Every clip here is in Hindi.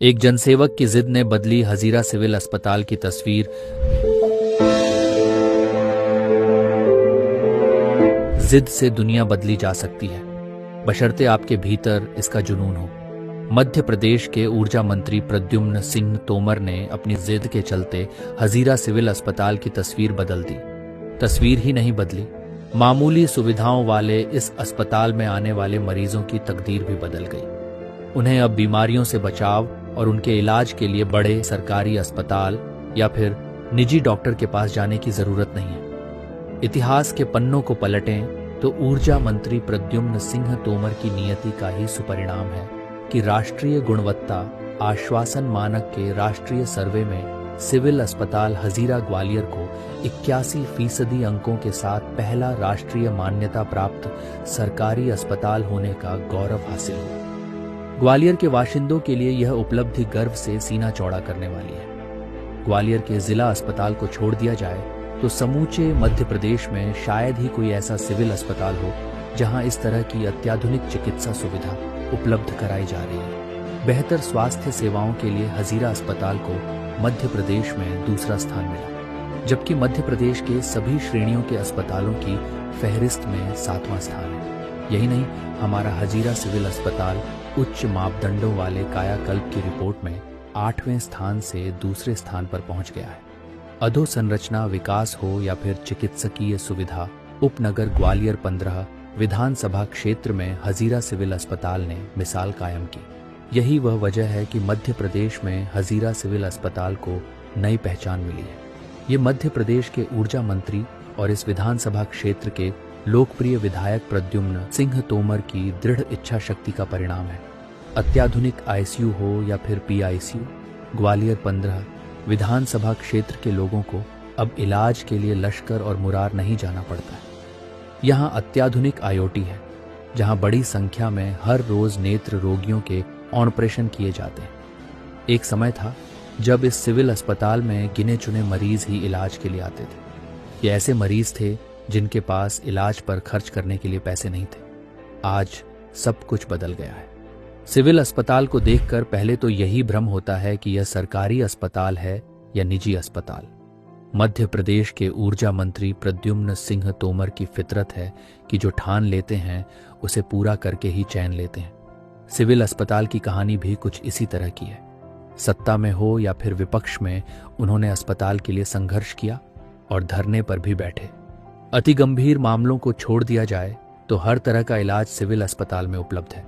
एक जनसेवक की जिद ने बदली हजीरा सिविल अस्पताल की तस्वीर। जिद से दुनिया बदली जा सकती है, बशर्ते आपके भीतर इसका जुनून हो। मध्य प्रदेश के ऊर्जा मंत्री प्रद्युम्न सिंह तोमर ने अपनी जिद के चलते हजीरा सिविल अस्पताल की तस्वीर बदल दी। तस्वीर ही नहीं बदली, मामूली सुविधाओं वाले इस अस्पताल में आने वाले मरीजों की तकदीर भी बदल गई। उन्हें अब बीमारियों से बचाव और उनके इलाज के लिए बड़े सरकारी अस्पताल या फिर निजी डॉक्टर के पास जाने की जरूरत नहीं है। इतिहास के पन्नों को पलटें तो ऊर्जा मंत्री प्रद्युम्न सिंह तोमर की नियति का ही सुपरिणाम है कि राष्ट्रीय गुणवत्ता आश्वासन मानक के राष्ट्रीय सर्वे में सिविल अस्पताल हजीरा ग्वालियर को 81% अंकों के साथ पहला राष्ट्रीय मान्यता प्राप्त सरकारी अस्पताल होने का गौरव हासिल हुआ। ग्वालियर के बाशिंदों के लिए यह उपलब्धि गर्व से सीना चौड़ा करने वाली है। ग्वालियर के जिला अस्पताल को छोड़ दिया जाए तो समूचे मध्य प्रदेश में शायद ही कोई ऐसा सिविल अस्पताल हो जहां इस तरह की अत्याधुनिक चिकित्सा सुविधा उपलब्ध कराई जा रही है। बेहतर स्वास्थ्य सेवाओं के लिए हजीरा अस्पताल को मध्य प्रदेश में दूसरा स्थान मिला, जबकि मध्य प्रदेश के सभी श्रेणियों के अस्पतालों की फहरिस्त में 7वां स्थान है। यही नहीं, हमारा हजीरा सिविल अस्पताल उच्च मापदंडों वाले कायाकल्प की रिपोर्ट में 8वें स्थान से दूसरे स्थान पर पहुंच गया है। अधोसंरचना विकास हो या फिर चिकित्सकीय सुविधा, उपनगर ग्वालियर 15 विधानसभा क्षेत्र में हजीरा सिविल अस्पताल ने मिसाल कायम की। यही वह वजह है कि मध्य प्रदेश में हजीरा सिविल अस्पताल को नई पहचान मिली है। ये मध्य प्रदेश के ऊर्जा मंत्री और इस विधानसभा क्षेत्र के लोकप्रिय विधायक प्रद्युम्न सिंह तोमर की दृढ़ इच्छा शक्ति का परिणाम है। अत्याधुनिक आईसीयू हो या फिर पीआईसीयू, ग्वालियर 15 विधानसभा क्षेत्र के लोगों को अब इलाज के लिए लश्कर और मुरार नहीं जाना पड़ता है। यहाँ अत्याधुनिक आईओटी है, जहाँ बड़ी संख्या में हर रोज नेत्र रोगियों के ऑपरेशन किए जाते हैं। एक समय था जब इस सिविल अस्पताल में गिने चुने मरीज ही इलाज के लिए आते थे। ये ऐसे मरीज थे जिनके पास इलाज पर खर्च करने के लिए पैसे नहीं थे। आज सब कुछ बदल गया है। सिविल अस्पताल को देखकर पहले तो यही भ्रम होता है कि यह सरकारी अस्पताल है या निजी अस्पताल। मध्य प्रदेश के ऊर्जा मंत्री प्रद्युम्न सिंह तोमर की फितरत है कि जो ठान लेते हैं उसे पूरा करके ही चैन लेते हैं। सिविल अस्पताल की कहानी भी कुछ इसी तरह की है। सत्ता में हो या फिर विपक्ष में, उन्होंने अस्पताल के लिए संघर्ष किया और धरने पर भी बैठे। अति गंभीर मामलों को छोड़ दिया जाए तो हर तरह का इलाज सिविल अस्पताल में उपलब्ध है।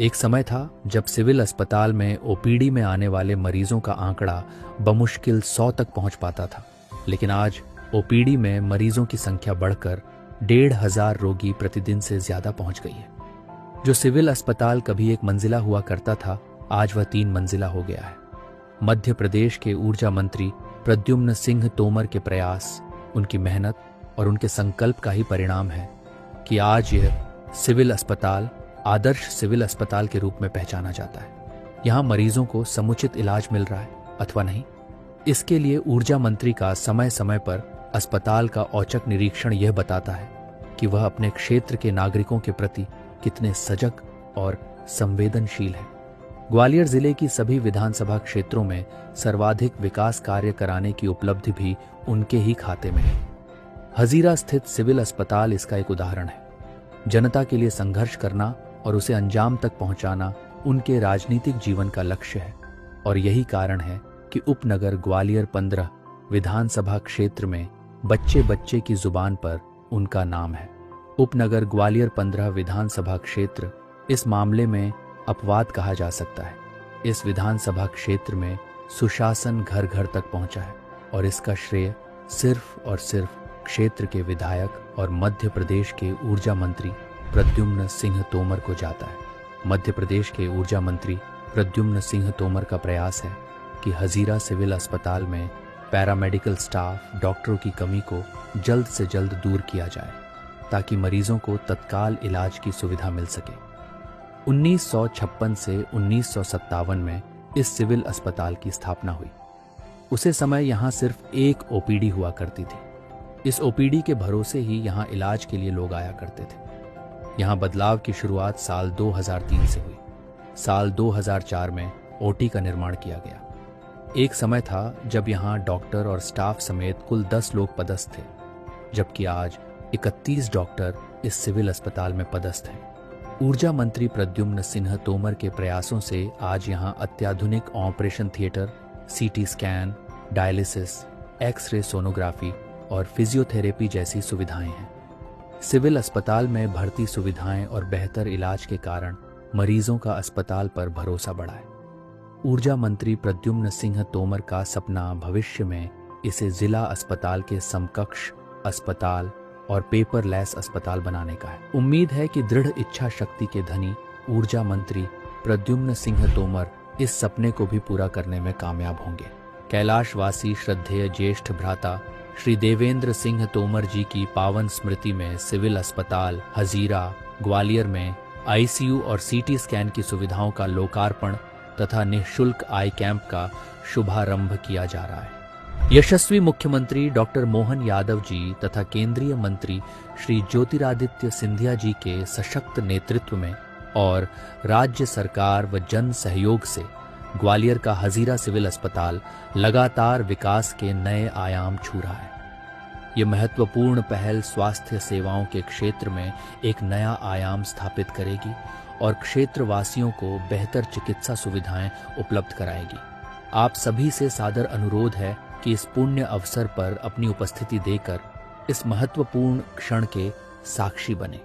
एक समय था जब सिविल अस्पताल में ओपीडी में आने वाले मरीजों का आंकड़ा बमुश्किल 100 तक पहुंच पाता था, लेकिन आज ओपीडी में मरीजों की संख्या बढ़कर 1500 रोगी प्रतिदिन से ज्यादा पहुंच गई है। जो सिविल अस्पताल कभी एक मंजिला हुआ करता था, आज वह 3 मंजिला हो गया है। मध्य प्रदेश के ऊर्जा मंत्री प्रद्युम्न सिंह तोमर के प्रयास, उनकी मेहनत और उनके संकल्प का ही परिणाम है कि आज यह सिविल अस्पताल आदर्श सिविल अस्पताल के रूप में पहचाना जाता है। यहाँ मरीजों को समुचित इलाज मिल रहा है अथवा नहीं, इसके लिए ऊर्जा मंत्री का समय समय पर अस्पताल का औचक निरीक्षण यह बताता है कि वह अपने क्षेत्र के नागरिकों के प्रति कितने सजग और संवेदनशील है। ग्वालियर जिले की सभी विधानसभा क्षेत्रों में सर्वाधिक विकास कार्य कराने की उपलब्धि भी उनके ही खाते में है। हजीरा स्थित सिविल अस्पताल इसका एक उदाहरण है। जनता के लिए संघर्ष करना और उसे अंजाम तक पहुंचाना उनके राजनीतिक जीवन का लक्ष्य है, और यही कारण है कि उपनगर ग्वालियर 15 विधानसभा क्षेत्र में बच्चे बच्चे की जुबान पर उनका नाम है। उपनगर ग्वालियर 15 विधानसभा क्षेत्र इस मामले में अपवाद कहा जा सकता है। इस विधानसभा क्षेत्र में सुशासन घर घर तक पहुंचा है और इसका श्रेय सिर्फ और सिर्फ क्षेत्र के विधायक और मध्य प्रदेश के ऊर्जा मंत्री प्रद्युम्न सिंह तोमर को जाता है। मध्य प्रदेश के ऊर्जा मंत्री प्रद्युम्न सिंह तोमर का प्रयास है कि हजीरा सिविल अस्पताल में पैरामेडिकल स्टाफ, डॉक्टरों की कमी को जल्द से जल्द दूर किया जाए ताकि मरीजों को तत्काल इलाज की सुविधा मिल सके। 1956 से 1957 में इस सिविल अस्पताल की स्थापना हुई। उसे समय यहाँ सिर्फ एक ओपीडी हुआ करती थी। इस ओपीडी के भरोसे ही यहाँ इलाज के लिए लोग आया करते थे। यहाँ बदलाव की शुरुआत साल 2003 से हुई। साल 2004 में ओटी का निर्माण किया गया। एक समय था जब यहाँ डॉक्टर और स्टाफ समेत कुल 10 लोग पदस्थ थे, जबकि आज 31 डॉक्टर इस सिविल अस्पताल में पदस्थ हैं। ऊर्जा मंत्री प्रद्युम्न सिन्हा तोमर के प्रयासों से आज यहाँ अत्याधुनिक operation theatre, CT scan, dialysis, x ray sonography और फिजियोथेरेपी जैसी सुविधाएं हैं। सिविल अस्पताल में भर्ती सुविधाएं और बेहतर इलाज के कारण मरीजों का अस्पताल पर भरोसा बढ़ा है। ऊर्जा मंत्री प्रद्युम्न सिंह तोमर का सपना भविष्य में इसे जिला अस्पताल के समकक्ष अस्पताल और पेपरलेस अस्पताल बनाने का है। उम्मीद है कि दृढ़ इच्छा शक्ति के धनी ऊर्जा मंत्री प्रद्युम्न सिंह तोमर इस सपने को भी पूरा करने में कामयाब होंगे। कैलाशवासी श्रद्धेय ज्येष्ठ भ्राता श्री देवेंद्र सिंह तोमर जी की पावन स्मृति में सिविल अस्पताल हजीरा ग्वालियर में आईसीयू और सीटी स्कैन की सुविधाओं का लोकार्पण तथा निःशुल्क आई कैंप का शुभारंभ किया जा रहा है। यशस्वी मुख्यमंत्री डॉक्टर मोहन यादव जी तथा केंद्रीय मंत्री श्री ज्योतिरादित्य सिंधिया जी के सशक्त नेतृत्व में और राज्य सरकार व जन सहयोग से ग्वालियर का हजीरा सिविल अस्पताल लगातार विकास के नए आयाम छू रहा है। ये महत्वपूर्ण पहल स्वास्थ्य सेवाओं के क्षेत्र में एक नया आयाम स्थापित करेगी और क्षेत्रवासियों को बेहतर चिकित्सा सुविधाएं उपलब्ध कराएगी। आप सभी से सादर अनुरोध है कि इस पुण्य अवसर पर अपनी उपस्थिति देकर इस महत्वपूर्ण क्षण के साक्षी बने।